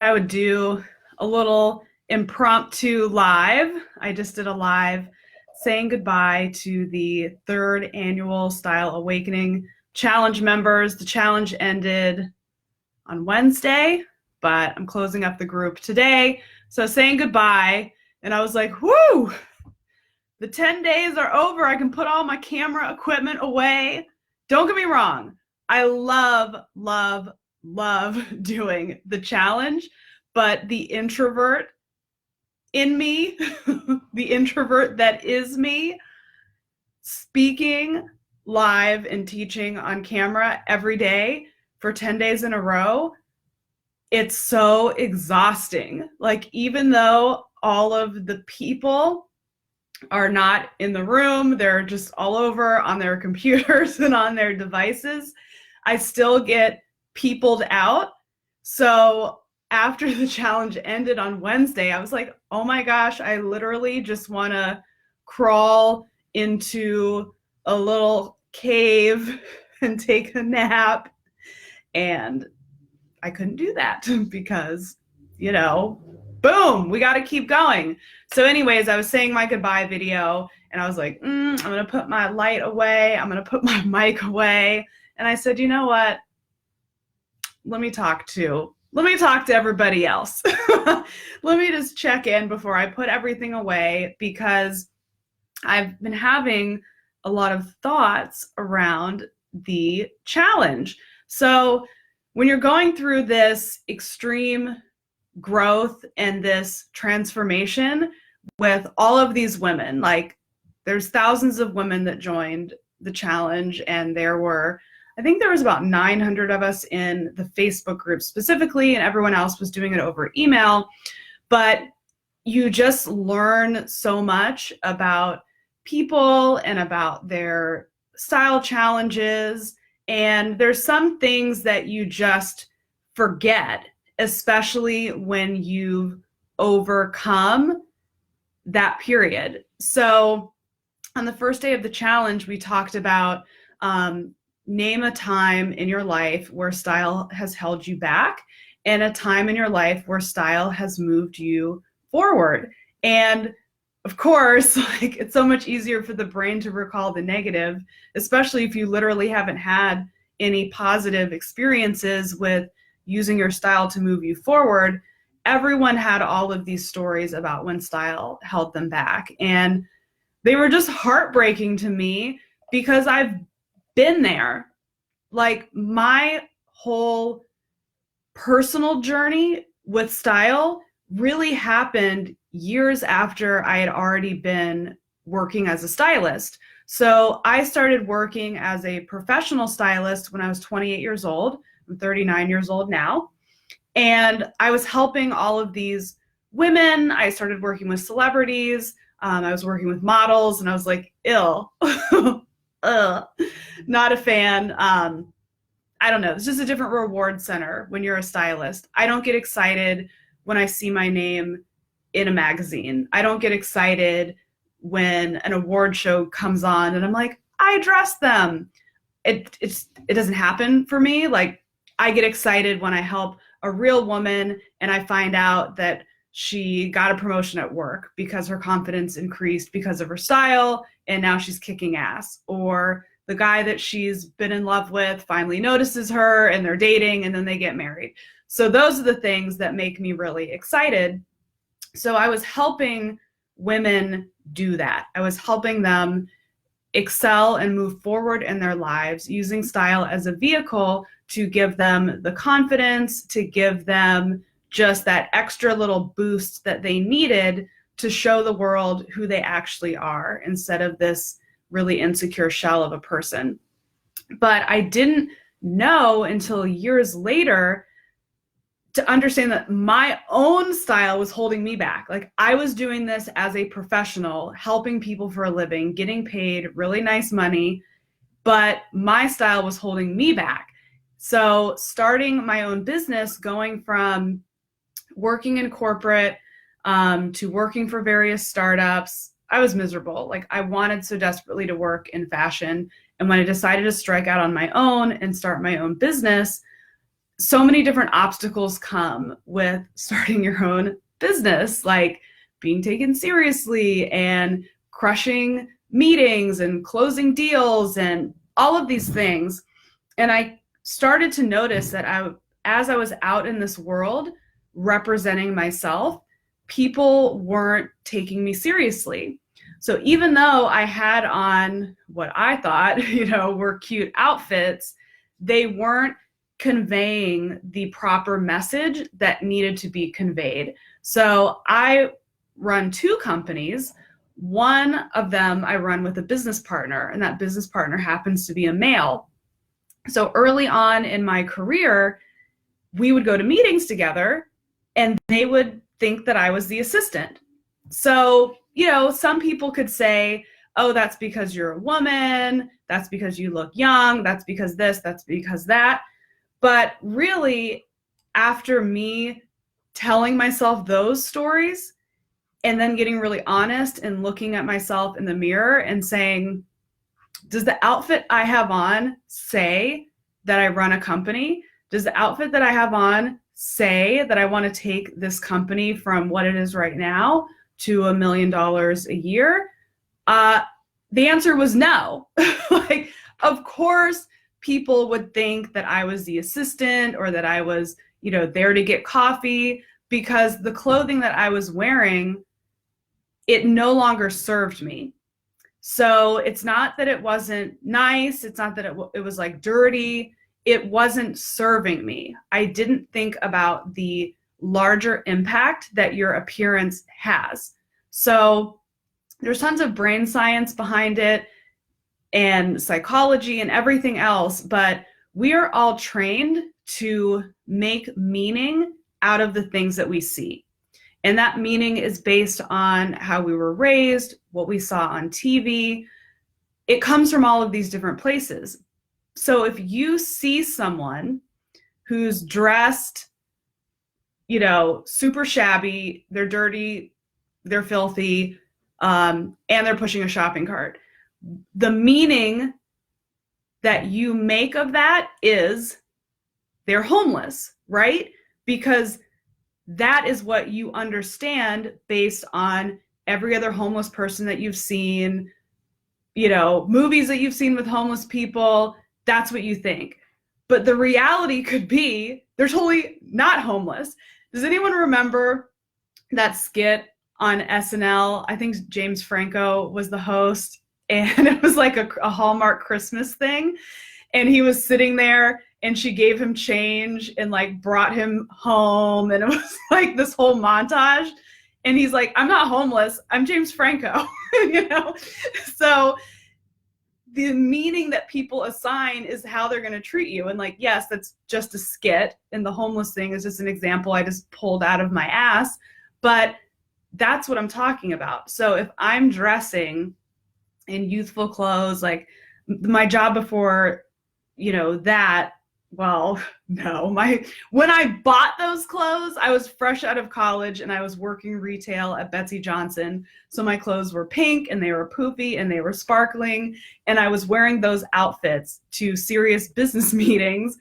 I would do a little impromptu live. I just did a live saying goodbye to the third annual Style Awakening Challenge members. The challenge ended on Wednesday, but I'm closing up the group today. So saying goodbye, and I was like, whoo, the 10 days are over. I can put all my camera equipment away. Don't get me wrong. I love doing the challenge, but the introvert in me, the introvert that is me, speaking live and teaching on camera every day for 10 days in a row, it's so exhausting. Like, even though all of the people are not in the room, they're just all over on their computers and on their devices, I still get peopled out. So after the challenge ended on Wednesday, I was like, oh my gosh, I literally just want to crawl into a little cave and take a nap. And I couldn't do that because, boom, we got to keep going. So anyways, I was saying my goodbye video and I was like, I'm going to put my light away. I'm going to put my mic away. And I said, you know what? Let me talk to everybody else. Let me just check in before I put everything away, because I've been having a lot of thoughts around the challenge. So when you're going through this extreme growth and this transformation with all of these women, like there's thousands of women that joined the challenge, and I think there was about 900 of us in the Facebook group specifically, and everyone else was doing it over email. But you just learn so much about people and about their style challenges. And there's some things that you just forget, especially when you've overcome that period. So on the first day of the challenge, we talked about name a time in your life where style has held you back, and a time in your life where style has moved you forward. And of course, like, it's so much easier for the brain to recall the negative, especially if you literally haven't had any positive experiences with using your style to move you forward. Everyone had all of these stories about when style held them back, and they were just heartbreaking to me because I've been there. Like, my whole personal journey with style really happened years after I had already been working as a stylist. So I started working as a professional stylist when I was 28 years old. I'm 39 years old now. And I was helping all of these women. I started working with celebrities. I was working with models, and I was like, ill. Not a fan. I don't know. It's just a different reward center when you're a stylist. I don't get excited when I see my name in a magazine. I don't get excited when an award show comes on and I'm like, I dressed them. It doesn't happen for me. Like, I get excited when I help a real woman and I find out that she got a promotion at work because her confidence increased because of her style, and now she's kicking ass. Or the guy that she's been in love with finally notices her and they're dating, and then they get married. So those are the things that make me really excited. So I was helping women do that. I was helping them excel and move forward in their lives using style as a vehicle to give them the confidence, to give them just that extra little boost that they needed to show the world who they actually are, instead of this really insecure shell of a person. But I didn't know until years later to understand that my own style was holding me back. Like, I was doing this as a professional, helping people for a living, getting paid really nice money, but my style was holding me back. So starting my own business, going from working in corporate to working for various startups, I was miserable. Like, I wanted so desperately to work in fashion. And when I decided to strike out on my own and start my own business, so many different obstacles come with starting your own business, like being taken seriously and crushing meetings and closing deals and all of these things. And I started to notice that as I was out in this world representing myself, people weren't taking me seriously. So even though I had on what I thought, were cute outfits, they weren't conveying the proper message that needed to be conveyed. So I run two companies. One of them I run with a business partner, and that business partner happens to be a male. So early on in my career, we would go to meetings together and they would think that I was the assistant. So, some people could say, oh, that's because you're a woman, that's because you look young, that's because this, that's because that. But really, after me telling myself those stories and then getting really honest and looking at myself in the mirror and saying, does the outfit I have on say that I run a company? Does the outfit that I have on say that I want to take this company from what it is right now to $1 million a year? The answer was no. Like, of course, people would think that I was the assistant or that I was, there to get coffee, because the clothing that I was wearing, it no longer served me. So it's not that it wasn't nice. It's not that it was like dirty. It wasn't serving me. I didn't think about the larger impact that your appearance has. So there's tons of brain science behind it and psychology and everything else, but we are all trained to make meaning out of the things that we see. And that meaning is based on how we were raised, what we saw on TV. It comes from all of these different places. So if you see someone who's dressed, super shabby, they're dirty, they're filthy, and they're pushing a shopping cart, the meaning that you make of that is they're homeless, right? Because that is what you understand based on every other homeless person that you've seen, movies that you've seen with homeless people. That's what you think. But the reality could be they're totally not homeless. Does anyone remember that skit on SNL? I think James Franco was the host, and it was like a Hallmark Christmas thing. And he was sitting there and she gave him change and like brought him home. And it was like this whole montage. And he's like, I'm not homeless, I'm James Franco. So the meaning that people assign is how they're going to treat you. And like, yes, that's just a skit. And the homeless thing is just an example I just pulled out of my ass. But that's what I'm talking about. So if I'm dressing in youthful clothes, like my job before, that, well, no, when I bought those clothes, I was fresh out of college and I was working retail at Betsy Johnson. So my clothes were pink and they were poofy and they were sparkling. And I was wearing those outfits to serious business meetings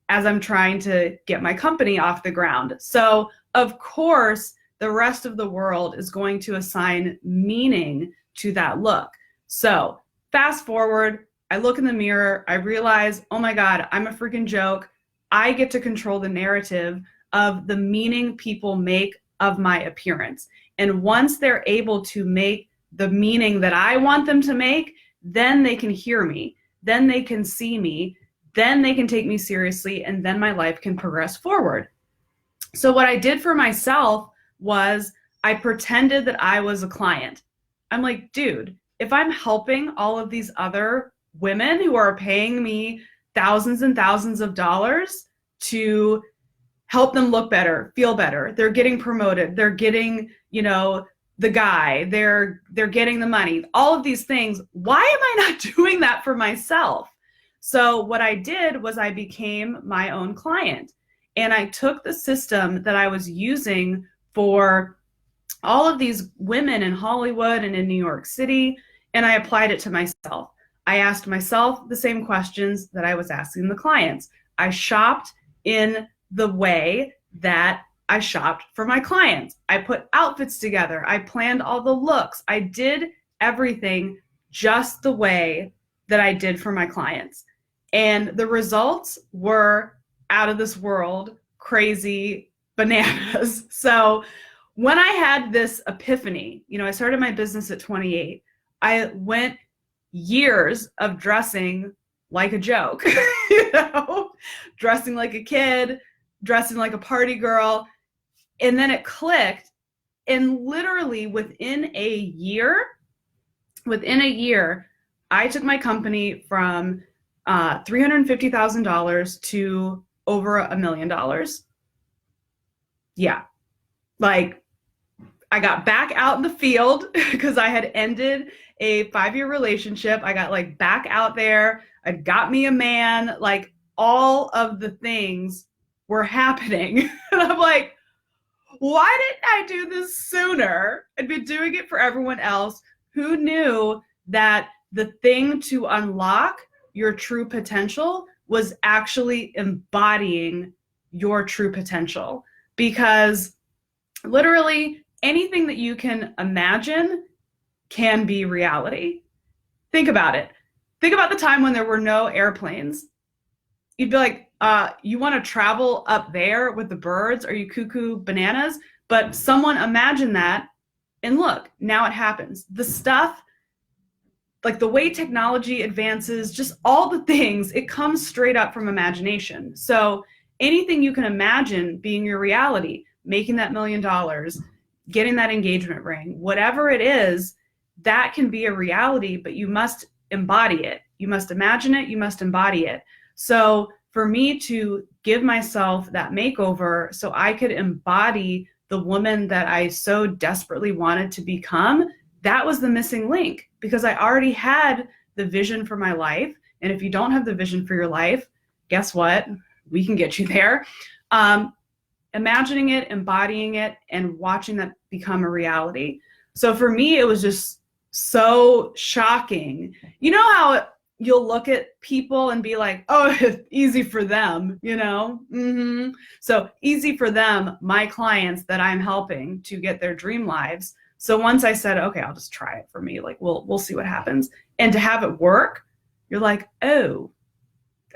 as I'm trying to get my company off the ground. So of course, the rest of the world is going to assign meaning to that look. So fast forward, I look in the mirror, I realize, oh my God, I'm a freaking joke. I get to control the narrative of the meaning people make of my appearance. And once they're able to make the meaning that I want them to make, then they can hear me, then they can see me, then they can take me seriously, and then my life can progress forward. So what I did for myself was I pretended that I was a client. I'm like, dude, if I'm helping all of these other women who are paying me thousands and thousands of dollars to help them look better, feel better, they're getting promoted, they're getting, the guy, they're getting the money, all of these things, why am I not doing that for myself? So what I did was I became my own client, and I took the system that I was using for all of these women in Hollywood and in New York City, and I applied it to myself. I asked myself the same questions that I was asking the clients. I shopped in the way that I shopped for my clients. I put outfits together. I planned all the looks. I did everything just the way that I did for my clients. And the results were out of this world, crazy, bananas. So when I had this epiphany, I started my business at 28. I went years of dressing like a joke, dressing like a kid, dressing like a party girl. And then it clicked. And literally within a year, I took my company from $350,000 to over $1 million. Yeah. Like, I got back out in the field because I had ended a 5-year relationship. I got like back out there. I got me a man. Like, all of the things were happening. And I'm like, why didn't I do this sooner? I'd been doing it for everyone else. Who knew that the thing to unlock your true potential was actually embodying your true potential? Because literally anything that you can imagine can be reality. Think about it. Think about the time when there were no airplanes. You'd be like, you want to travel up there with the birds? Are you cuckoo bananas? But someone imagined that, and look, now it happens. The stuff, like the way technology advances, just all the things, it comes straight up from imagination. So anything you can imagine being your reality, making that $1 million, getting that engagement ring, whatever it is, that can be a reality, but you must embody it. You must imagine it. You must embody it. So for me to give myself that makeover so I could embody the woman that I so desperately wanted to become, that was the missing link, because I already had the vision for my life. And if you don't have the vision for your life, guess what? We can get you there. Imagining it, embodying it, and watching that become a reality. So for me, it was just so shocking. You know how you'll look at people and be like, oh, it's easy for them, So easy for them, my clients that I'm helping to get their dream lives. So once I said, okay, I'll just try it for me. Like, we'll see what happens. And to have it work, you're like, oh,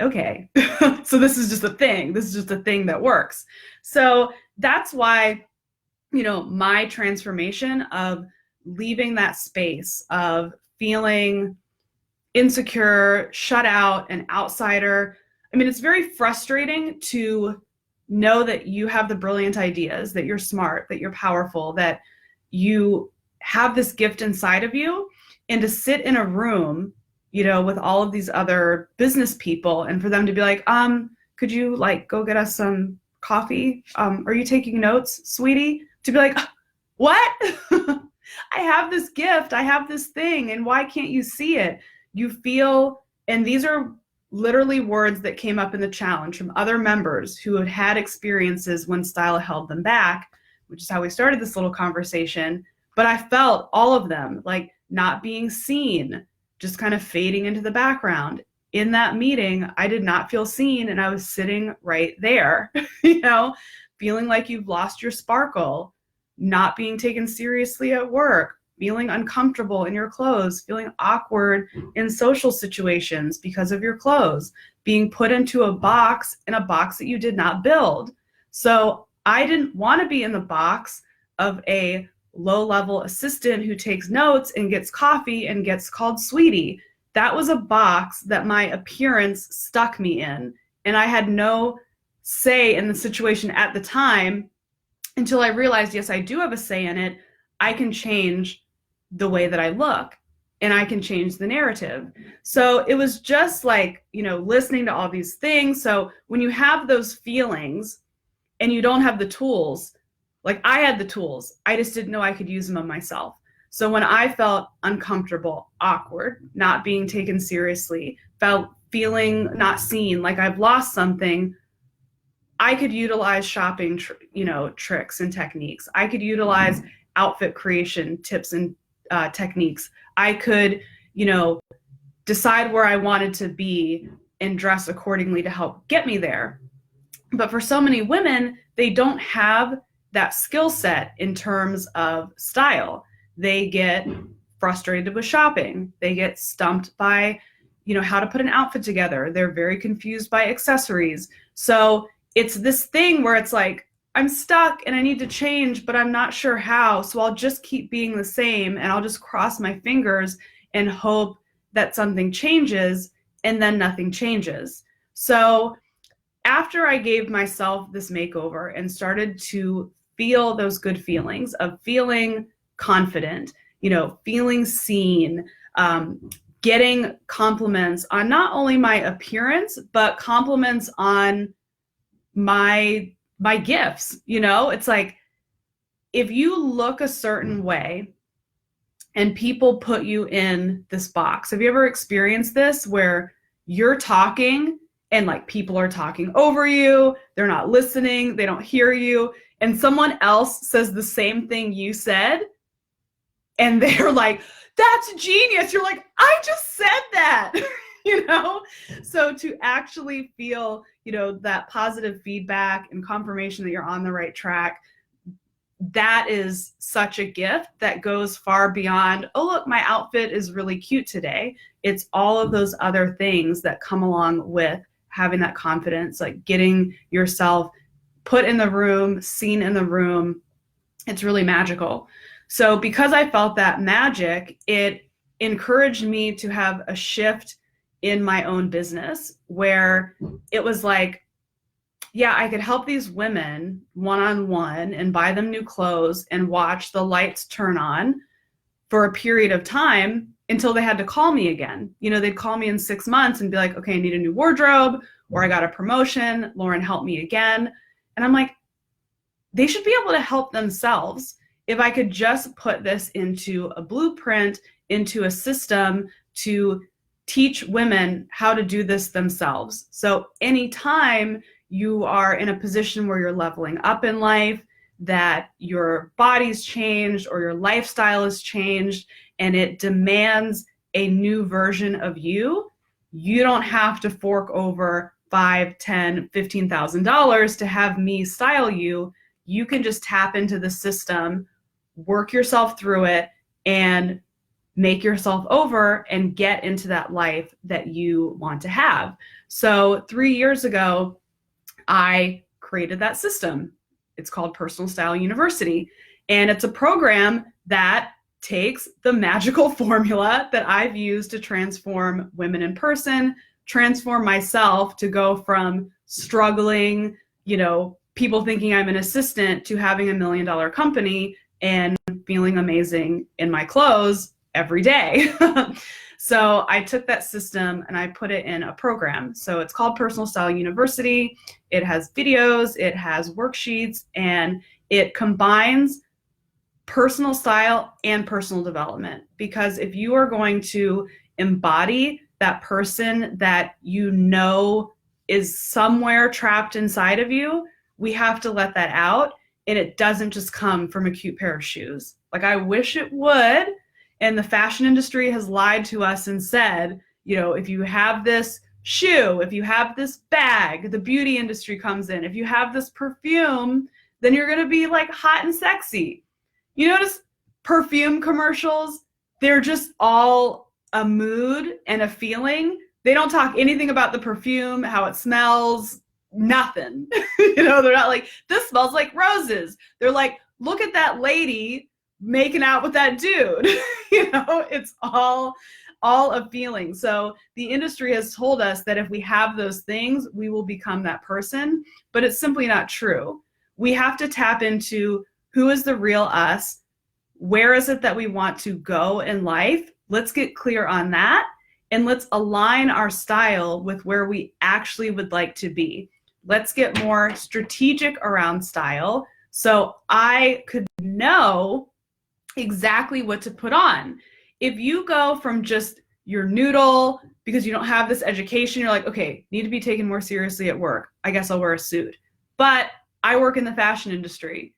okay. So this is just a thing. This is just a thing that works. So that's why, my transformation of leaving that space of feeling insecure, shut out, an outsider. I mean, it's very frustrating to know that you have the brilliant ideas, that you're smart, that you're powerful, that you have this gift inside of you, and to sit in a room, with all of these other business people, and for them to be like, could you go get us some coffee? Are you taking notes, sweetie? To be like, what? I have this gift, I have this thing, and why can't you see it? You feel, and these are literally words that came up in the challenge from other members who had had experiences when style held them back, which is how we started this little conversation. But I felt all of them, like not being seen, just kind of fading into the background. In that meeting, I did not feel seen, and I was sitting right there, feeling like you've lost your sparkle, not being taken seriously at work, feeling uncomfortable in your clothes, feeling awkward in social situations because of your clothes, being put into a box that you did not build. So I didn't want to be in the box of a low-level assistant who takes notes and gets coffee and gets called sweetie. That was a box that my appearance stuck me in, and I had no say in the situation at the time until I realized, yes, I do have a say in it. I can change the way that I look, and I can change the narrative. So it was just like, listening to all these things. So when you have those feelings and you don't have the tools, like I had the tools, I just didn't know I could use them on myself. So when I felt uncomfortable, awkward, not being taken seriously, feeling not seen, like I've lost something, I could utilize shopping, tricks and techniques. I could utilize outfit creation tips and techniques. I could, decide where I wanted to be and dress accordingly to help get me there. But for so many women, they don't have that skill set in terms of style. They get frustrated with shopping. They get stumped by, how to put an outfit together. They're very confused by accessories. So it's this thing where it's like, I'm stuck and I need to change, but I'm not sure how. So I'll just keep being the same and I'll just cross my fingers and hope that something changes, and then nothing changes. So after I gave myself this makeover and started to feel those good feelings of feeling confident, feeling seen, getting compliments on not only my appearance, but compliments on my gifts. It's like, if you look a certain way and people put you in this box, have you ever experienced this where you're talking and like people are talking over you, they're not listening, they don't hear you, and someone else says the same thing you said and they're like, that's genius. You're like, I just said that. So to actually feel, that positive feedback and confirmation that you're on the right track, that is such a gift that goes far beyond, oh, look, my outfit is really cute today. It's all of those other things that come along with having that confidence, like getting yourself put in the room, seen in the room. It's really magical. So because I felt that magic, it encouraged me to have a shift in my own business where it was like, yeah, I could help these women one-on-one and buy them new clothes and watch the lights turn on for a period of time until they had to call me again. They'd call me in 6 months and be like, okay, I need a new wardrobe, or I got a promotion, Lauren, help me again. And I'm like, they should be able to help themselves. If I could just put this into a blueprint, into a system to teach women how to do this themselves. So anytime you are in a position where you're leveling up in life, that your body's changed or your lifestyle has changed and it demands a new version of you, you don't have to fork over $5, $10, $15,000 to have me style you. You can just tap into the system, work yourself through it, and make yourself over and get into that life that you want to have. So 3 years ago, I created that system. It's called Personal Style University. And it's a program that takes the magical formula that I've used to transform women in person, transform myself to go from struggling, people thinking I'm an assistant, to having $1 million company and feeling amazing in my clothes every day. So I took that system and I put it in a program. So it's called Personal Style University. It has videos, it has worksheets, and it combines personal style and personal development. Because if you are going to embody that person that is somewhere trapped inside of you, we have to let that out. And it doesn't just come from a cute pair of shoes. Like, I wish it would. And the fashion industry has lied to us and said, if you have this shoe, if you have this bag, the beauty industry comes in. If you have this perfume, then you're going to be like hot and sexy. You notice perfume commercials, they're just all a mood and a feeling. They don't talk anything about the perfume, how it smells, nothing. They're not like, this smells like roses. They're like, look at that lady making out with that dude. It's all a feeling. So the industry has told us that if we have those things, we will become that person, but it's simply not true. We have to tap into who is the real us, where is it that we want to go in life. Let's get clear on that, and let's align our style with where we actually would like to be. Let's get more strategic around style so I could know exactly what to put on. If you go from just your noodle because you don't have this education, you're like, okay, need to be taken more seriously at work, I guess I'll wear a suit. But I work in the fashion industry.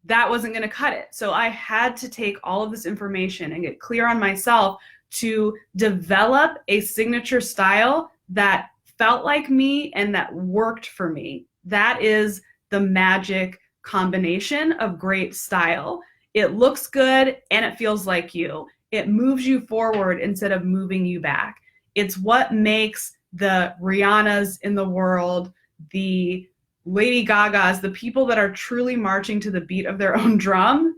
That wasn't going to cut it. So I had to take all of this information and get clear on myself to develop a signature style that felt like me and that worked for me. That is the magic combination of great style. It looks good and it feels like you. It moves you forward instead of moving you back. It's what makes the Rihannas in the world, the Lady Gagas, the people that are truly marching to the beat of their own drum.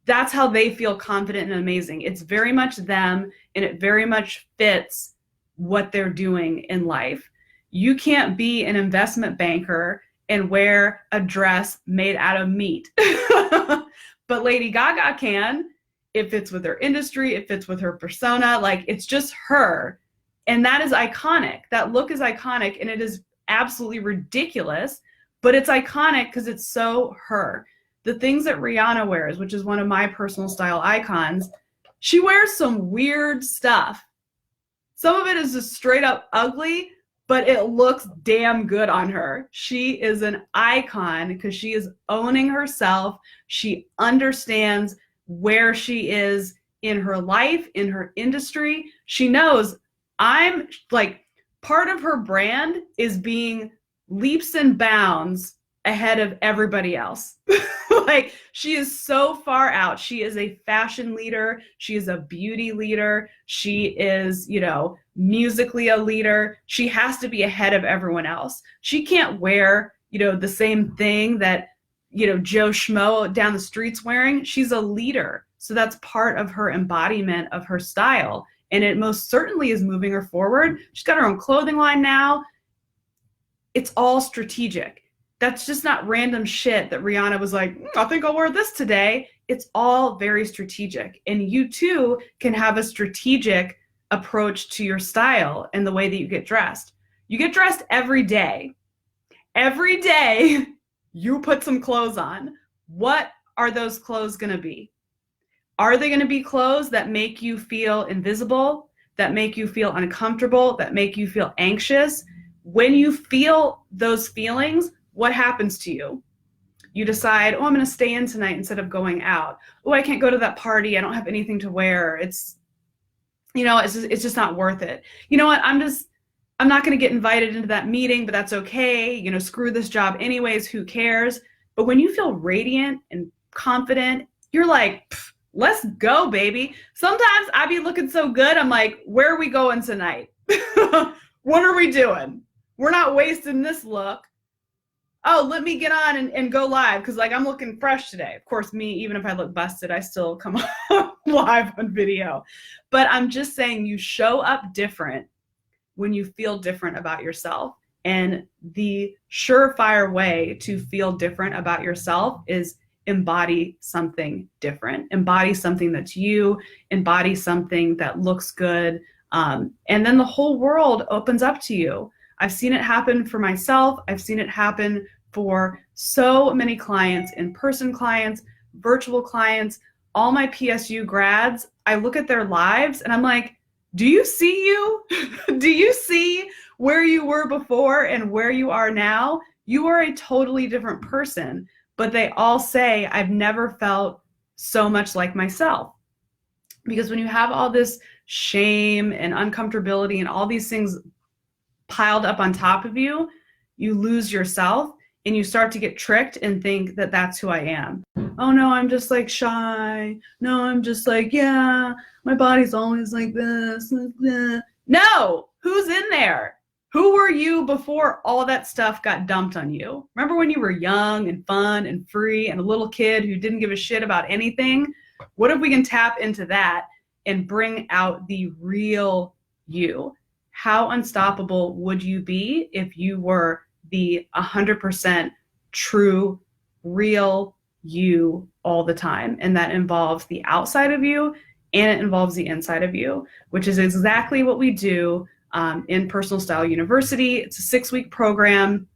That's how they feel confident and amazing. It's very much them, and it very much fits what they're doing in life. You can't be an investment banker and wear a dress made out of meat. But Lady Gaga can. It fits with her industry. It fits with her persona. Like, it's just her. And that is iconic. That look is iconic, and it is absolutely ridiculous, but it's iconic because it's so her. The things that Rihanna wears, which is one of my personal style icons, she wears some weird stuff. Some of it is just straight up ugly, but it looks damn good on her. She is an icon because she is owning herself. She understands where she is in her life, in her industry. She knows I'm like, part of her brand is being leaps and bounds ahead of everybody else. Like, she is so far out. She is a fashion leader. She is a beauty leader. She is, musically a leader. She has to be ahead of everyone else. She can't wear, the same thing that, Joe Schmo down the street's wearing. She's a leader. So that's part of her embodiment of her style. And it most certainly is moving her forward. She's got her own clothing line now. It's all strategic. That's just not random shit that Rihanna was like, I think I'll wear this today. It's all very strategic. And you too can have a strategic approach to your style and the way that you get dressed. You get dressed every day. Every day you put some clothes on. What are those clothes going to be? Are they going to be clothes that make you feel invisible, that make you feel uncomfortable, that make you feel anxious? When you feel those feelings, what happens to you? You decide, I'm going to stay in tonight instead of going out. I can't go to that party. I don't have anything to wear. It's just not worth it. You know what? I'm not going to get invited into that meeting, but that's okay. Screw this job anyways. Who cares? But when you feel radiant and confident, you're like, let's go, baby. Sometimes I be looking so good. I'm like, where are we going tonight? What are we doing? We're not wasting this look. Oh, let me get on and go live because I'm looking fresh today. Of course, me, even if I look busted, I still come live on video. But I'm just saying, you show up different when you feel different about yourself. And the surefire way to feel different about yourself is embody something different. Embody something that's you. Embody something that looks good. And then the whole world opens up to you. I've seen it happen for myself. I've seen it happen for so many clients, in-person clients, virtual clients, all my PSU grads. I look at their lives and I'm like, do you see you? Do you see where you were before and where you are now? You are a totally different person, but they all say, I've never felt so much like myself. Because when you have all this shame and uncomfortability and all these things piled up on top of you, you lose yourself and you start to get tricked and think that that's who I am. Oh no, I'm just shy. No, I'm just yeah, my body's always like this. No, who's in there? Who were you before all that stuff got dumped on you? Remember when you were young and fun and free and a little kid who didn't give a shit about anything? What if we can tap into that and bring out the real you? How unstoppable would you be if you were the 100% true, real you all the time? And that involves the outside of you and it involves the inside of you, which is exactly what we do in Personal Style University. It's a 6-week program.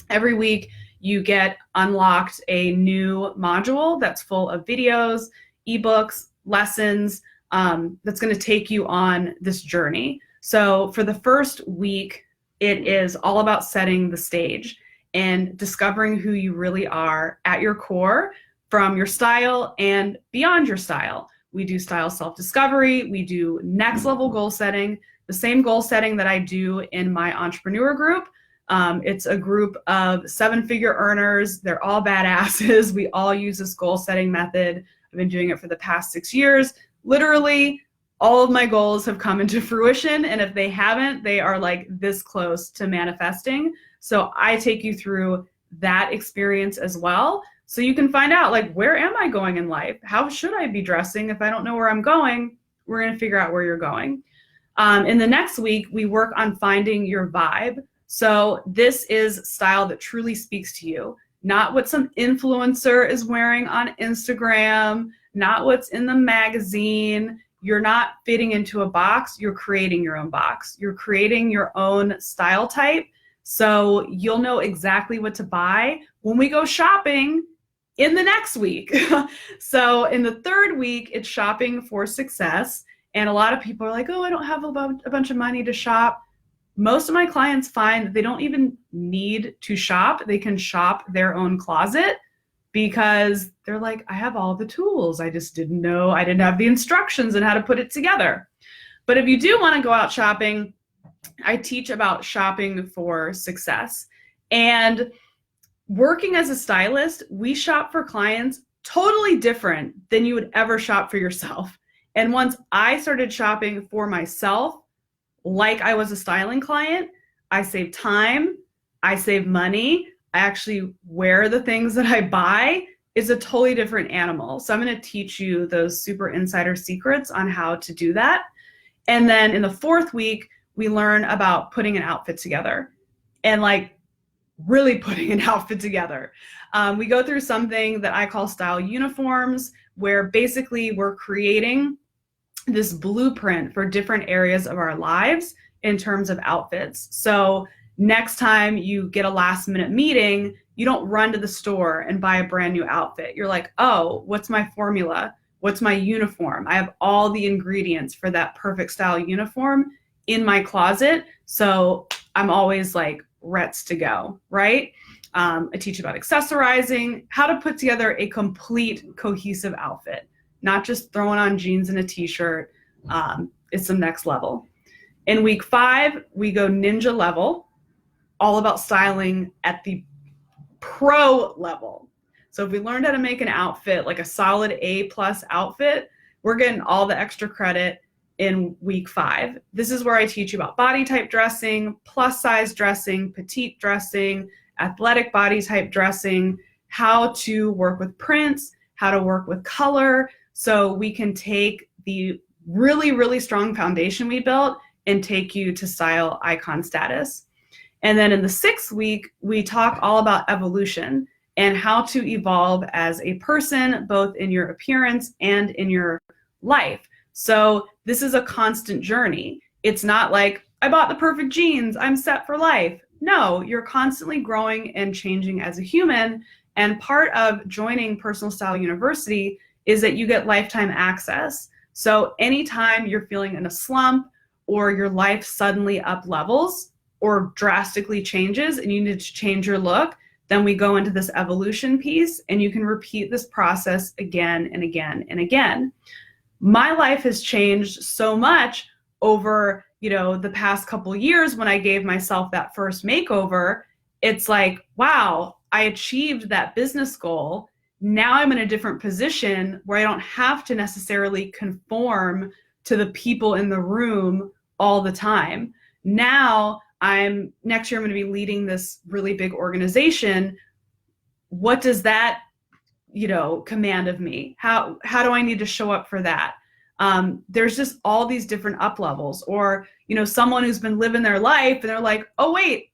Every week you get unlocked a new module that's full of videos, ebooks, lessons, that's going to take you on this journey. So for the first week, it is all about setting the stage and discovering who you really are at your core from your style and beyond your style. We do style self-discovery. We do next level goal setting, the same goal setting that I do in my entrepreneur group. It's a group of 7-figure earners. They're all badasses. We all use this goal setting method. I've been doing it for the past 6 years. Literally, all of my goals have come into fruition. And if they haven't, they are like this close to manifesting. So I take you through that experience as well. So you can find out, like, where am I going in life? How should I be dressing? If I don't know where I'm going, we're going to figure out where you're going. In the next week, we work on finding your vibe. So this is style that truly speaks to you, not what some influencer is wearing on Instagram, not what's in the magazine. You're not fitting into a box. You're creating your own box. You're creating your own style type. So you'll know exactly what to buy when we go shopping in the next week. So in the third week, it's shopping for success. And a lot of people are like, oh, I don't have a bunch of money to shop. Most of my clients find that they don't even need to shop. They can shop their own closet because they're like, I have all the tools. I just didn't know, I didn't have the instructions on how to put it together. But if you do want to go out shopping, I teach about shopping for success. And working as a stylist, we shop for clients totally different than you would ever shop for yourself. And once I started shopping for myself, like I was a styling client, I save time, I save money, I actually wear the things that I buy. It's a totally different animal. So I'm going to teach you those super insider secrets on how to do that. And then in the fourth week, we learn about putting an outfit together and like really putting an outfit together. We go through something that I call style uniforms, where basically we're creating this blueprint for different areas of our lives in terms of outfits. So next time you get a last minute meeting, you don't run to the store and buy a brand new outfit. You're like, oh, what's my formula? What's my uniform? I have all the ingredients for that perfect style uniform in my closet. So I'm always like ready to go, right? I teach about accessorizing, how to put together a complete cohesive outfit, not just throwing on jeans and a t-shirt. It's the next level. In week 5, we go ninja level, all about styling at the pro level. So if we learned how to make an outfit, like a solid A+ outfit, we're getting all the extra credit in week 5. This is where I teach you about body type dressing, plus size dressing, petite dressing, athletic body type dressing, how to work with prints, how to work with color. So we can take the really, really strong foundation we built and take you to style icon status. And then in the 6th week, we talk all about evolution and how to evolve as a person, both in your appearance and in your life. So this is a constant journey. It's not like, I bought the perfect jeans, I'm set for life. No, you're constantly growing and changing as a human. And part of joining Personal Style University is that you get lifetime access. So anytime you're feeling in a slump or your life suddenly up levels or drastically changes and you need to change your look, then we go into this evolution piece and you can repeat this process again and again and again. My life has changed so much over, the past couple years when I gave myself that first makeover. It's like, wow, I achieved that business goal. Now I'm in a different position where I don't have to necessarily conform to the people in the room all the time. Now next year I'm going to be leading this really big organization. What does that, command of me? How do I need to show up for that? There's just all these different up levels, or, someone who's been living their life and they're like, oh wait,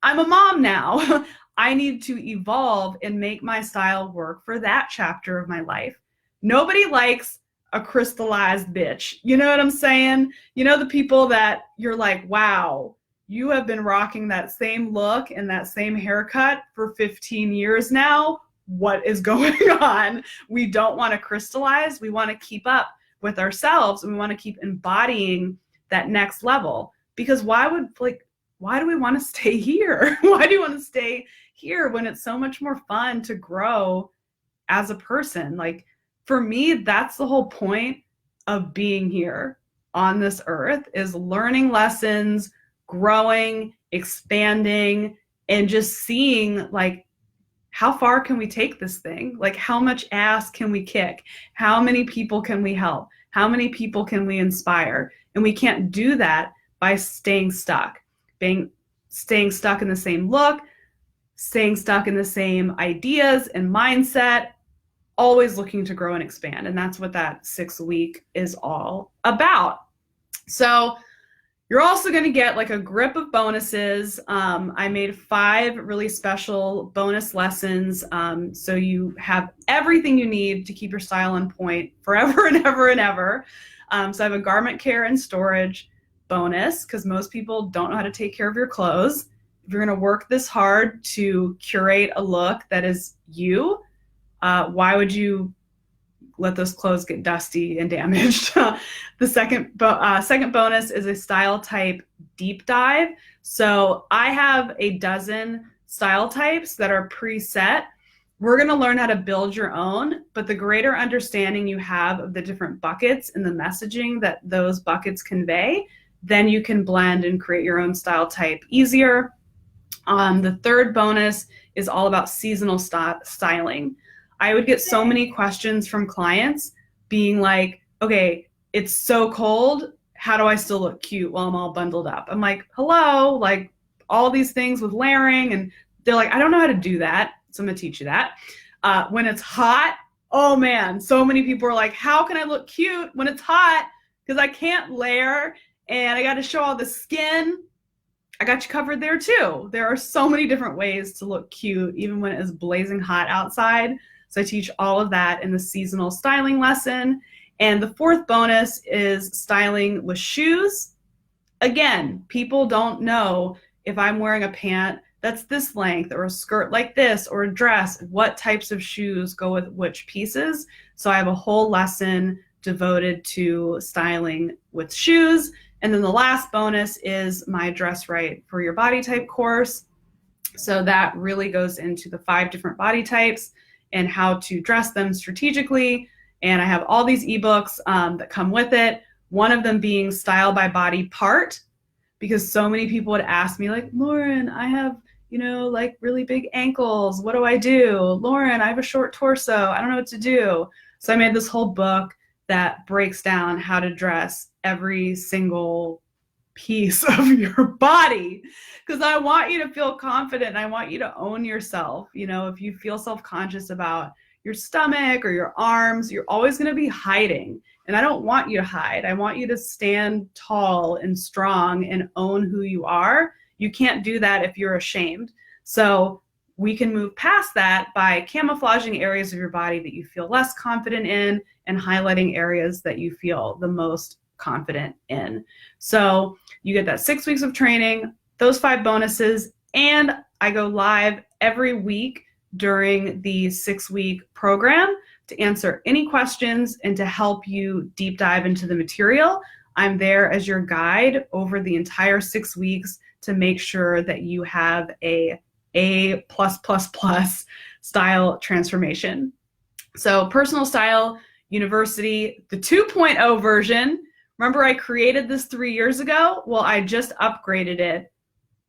I'm a mom now. I need to evolve and make my style work for that chapter of my life. Nobody likes a crystallized bitch. You know what I'm saying? The people that you're like, wow, you have been rocking that same look and that same haircut for 15 years now. What is going on? We don't want to crystallize. We want to keep up with ourselves and we want to keep embodying that next level. Because why do we want to stay here? Why do you want to stay here when it's so much more fun to grow as a person? Like, for me, that's the whole point of being here on this earth, is learning lessons, growing, expanding, and just seeing like, how far can we take this thing? Like, how much ass can we kick? How many people can we help? How many people can we inspire? And we can't do that by staying stuck, staying stuck in the same look, staying stuck in the same ideas and mindset, always looking to grow and expand. And that's what that 6-week is all about. So you're also going to get like a grip of bonuses. I made 5 really special bonus lessons. So you have everything you need to keep your style on point forever and ever and ever. So I have a garment care and storage bonus, because most people don't know how to take care of your clothes. If you're going to work this hard to curate a look that is you, why would you let those clothes get dusty and damaged? The second bonus is a style type deep dive. So I have a dozen style types that are preset. We're going to learn how to build your own, but the greater understanding you have of the different buckets and the messaging that those buckets convey, then you can blend and create your own style type easier. The third bonus is all about seasonal styling. I would get so many questions from clients being like, okay, it's so cold. How do I still look cute while I'm all bundled up? I'm like, hello, like all these things with layering. And they're like, I don't know how to do that. So I'm going to teach you that. When it's hot, oh man, so many people are like, how can I look cute when it's hot? Because I can't layer and I got to show all the skin. I got you covered there too. There are so many different ways to look cute, even when it is blazing hot outside. So I teach all of that in the seasonal styling lesson. And the fourth bonus is styling with shoes. Again, people don't know if I'm wearing a pant that's this length or a skirt like this or a dress, what types of shoes go with which pieces. So I have a whole lesson devoted to styling with shoes. And then the last bonus is my Dress Right for Your Body Type course. So that really goes into the 5 different body types and how to dress them strategically. And I have all these ebooks that come with it. One of them being Style by Body Part, because so many people would ask me like, Lauren, I have, like really big ankles. What do I do? Lauren, I have a short torso. I don't know what to do. So I made this whole book that breaks down how to dress every single piece of your body, because I want you to feel confident. I want you to own yourself. If you feel self-conscious about your stomach or your arms, you're always going to be hiding. And I don't want you to hide. I want you to stand tall and strong and own who you are. You can't do that if you're ashamed. So we can move past that by camouflaging areas of your body that you feel less confident in and highlighting areas that you feel the most confident in. So you get that 6 weeks of training, those 5 bonuses, and I go live every week during the 6-week program to answer any questions and to help you deep dive into the material. I'm there as your guide over the entire 6 weeks to make sure that you have a style transformation. So Personal Style University, the 2.0 version. Remember I created this 3 years ago? Well, I just upgraded it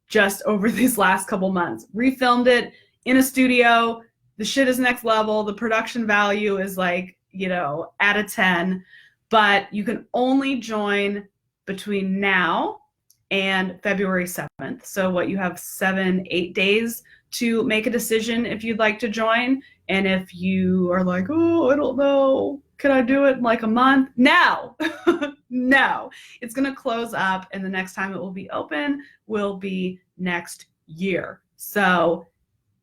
just over these last couple months. Refilmed it in a studio. The shit is next level. The production value is like, at a 10. But you can only join between now and February 7th. So what, you have 7-8 days to make a decision if you'd like to join. And if you are like, oh, I don't know, can I do it in like a month? No, no, it's going to close up. And the next time it will be open will be next year. So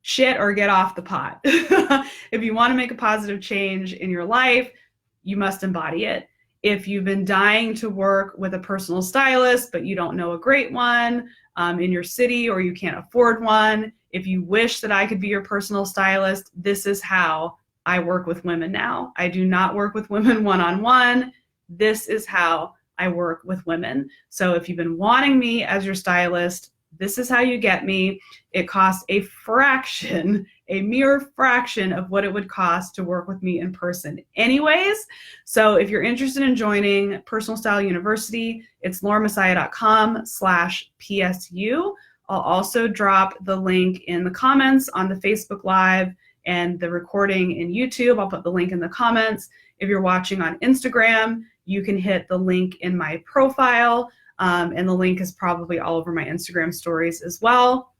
shit or get off the pot. If you want to make a positive change in your life, you must embody it. If you've been dying to work with a personal stylist, but you don't know a great one in your city, or you can't afford one, if you wish that I could be your personal stylist, this is how I work with women now. I do not work with women one-on-one. This is how I work with women. So if you've been wanting me as your stylist, this is how you get me. It costs a mere fraction of what it would cost to work with me in person anyways. So if you're interested in joining Personal Style University, it's laurenmessiah.com/PSU. I'll also drop the link in the comments on the Facebook Live and the recording in YouTube. I'll put the link in the comments. If you're watching on Instagram, you can hit the link in my profile, and the link is probably all over my Instagram stories as well.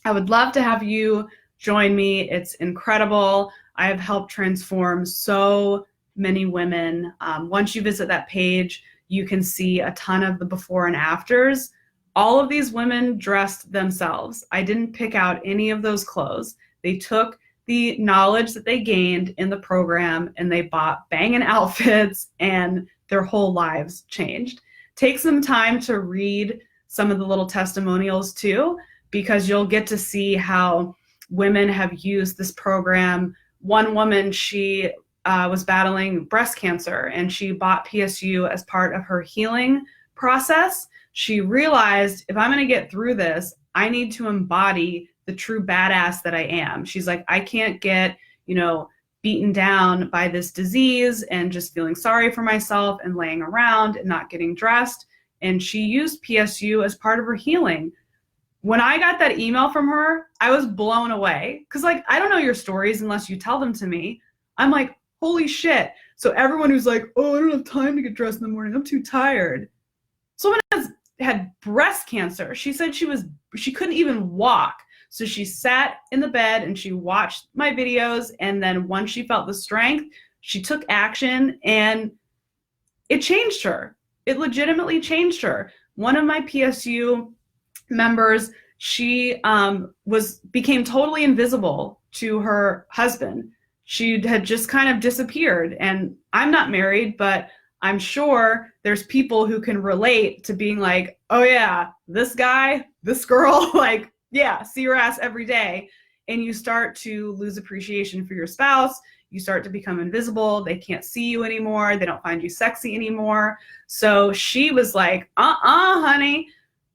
I would love to have you join me. It's incredible. I have helped transform so many women. Once you visit that page, you can see a ton of the before and afters. All of these women dressed themselves. I didn't pick out any of those clothes. They took the knowledge that they gained in the program and they bought banging outfits, and their whole lives changed. Take some time to read some of the little testimonials too, because you'll get to see how women have used this program. One woman, she was battling breast cancer, and she bought PSU as part of her healing process. She realized, if I'm going to get through this, I need to embody the true badass that I am. She's like, I can't get, beaten down by this disease and just feeling sorry for myself and laying around and not getting dressed. And she used PSU as part of her healing. When I got that email from her, I was blown away, because I don't know your stories unless you tell them to me. I'm like, holy shit. So everyone who's like, oh, I don't have time to get dressed in the morning, I'm too tired. Someone had breast cancer. She said she couldn't even walk. So she sat in the bed and she watched my videos. And then once she felt the strength, she took action, and it changed her. It legitimately changed her. One of my PSU members, she became totally invisible to her husband. She had just kind of disappeared. And I'm not married, but I'm sure there's people who can relate to being like, oh yeah, this guy, this girl, yeah, see your ass every day. And you start to lose appreciation for your spouse. You start to become invisible. They can't see you anymore. They don't find you sexy anymore. So she was like, honey,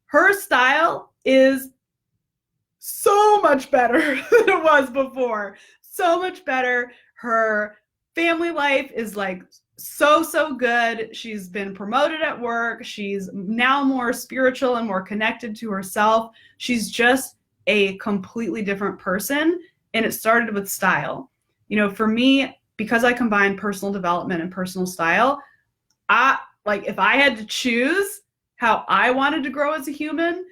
her style is so much better than it was before. So much better. Her family life is so good. She's been promoted at work. She's now more spiritual and more connected to herself. She's just a completely different person. And it started with style. For me, because I combine personal development and personal style, if I had to choose how I wanted to grow as a human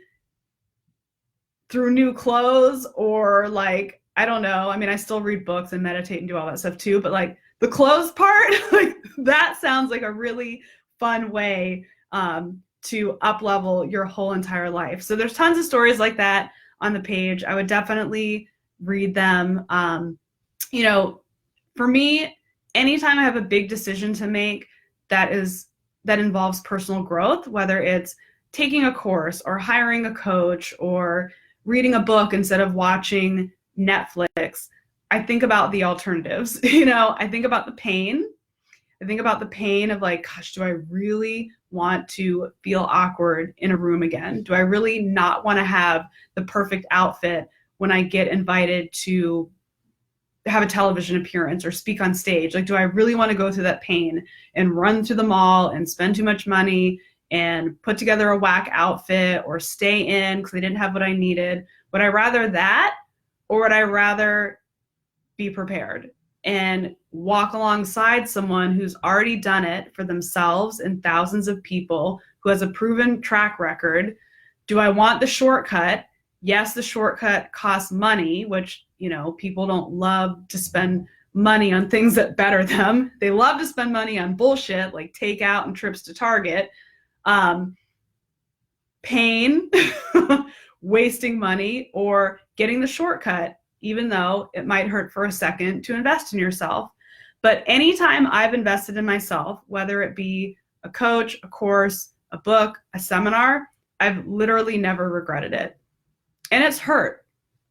through new clothes, or I don't know. I mean, I still read books and meditate and do all that stuff too, but the clothes part, that sounds like a really fun way to up-level your whole entire life. So there's tons of stories like that on the page. I would definitely read them. For me, anytime I have a big decision to make that involves personal growth, whether it's taking a course or hiring a coach or reading a book instead of watching Netflix, I think about the alternatives. I think about the pain. I think about the pain of gosh, do I really want to feel awkward in a room again? Do I really not want to have the perfect outfit when I get invited to have a television appearance or speak on stage? Do I really want to go through that pain and run through the mall and spend too much money and put together a whack outfit or stay in because I didn't have what I needed? Would I rather that, or would I rather be prepared and walk alongside someone who's already done it for themselves and thousands of people, who has a proven track record? Do I want the shortcut? Yes, the shortcut costs money, which, people don't love to spend money on things that better them. They love to spend money on bullshit like takeout and trips to Target. Pain, wasting money, or getting the shortcut, even though it might hurt for a second to invest in yourself. But anytime I've invested in myself, whether it be a coach, a course, a book, a seminar, I've literally never regretted it. And it's hurt.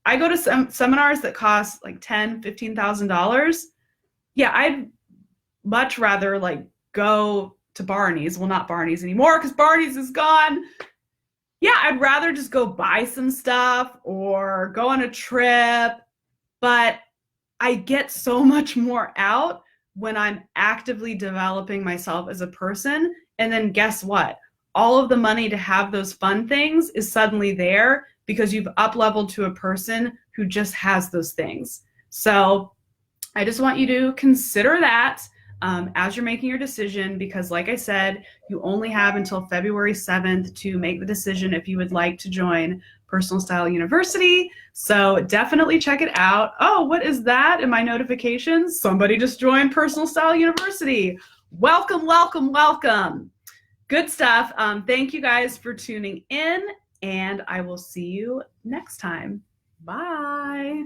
I go to some seminars that cost $10,000, $15,000. Yeah, I'd much rather go to Barney's. Well, not Barney's anymore because Barney's is gone. Yeah, I'd rather just go buy some stuff or go on a trip. But I get so much more out when I'm actively developing myself as a person. And then guess what? All of the money to have those fun things is suddenly there because you've up-leveled to a person who just has those things. So I just want you to consider that as you're making your decision, because like I said, you only have until February 7th to make the decision if you would like to join Personal Style University. So definitely check it out. Oh, what is that in my notifications? Somebody just joined Personal Style University. Welcome, welcome, welcome. Good stuff. Thank you guys for tuning in, and I will see you next time. Bye.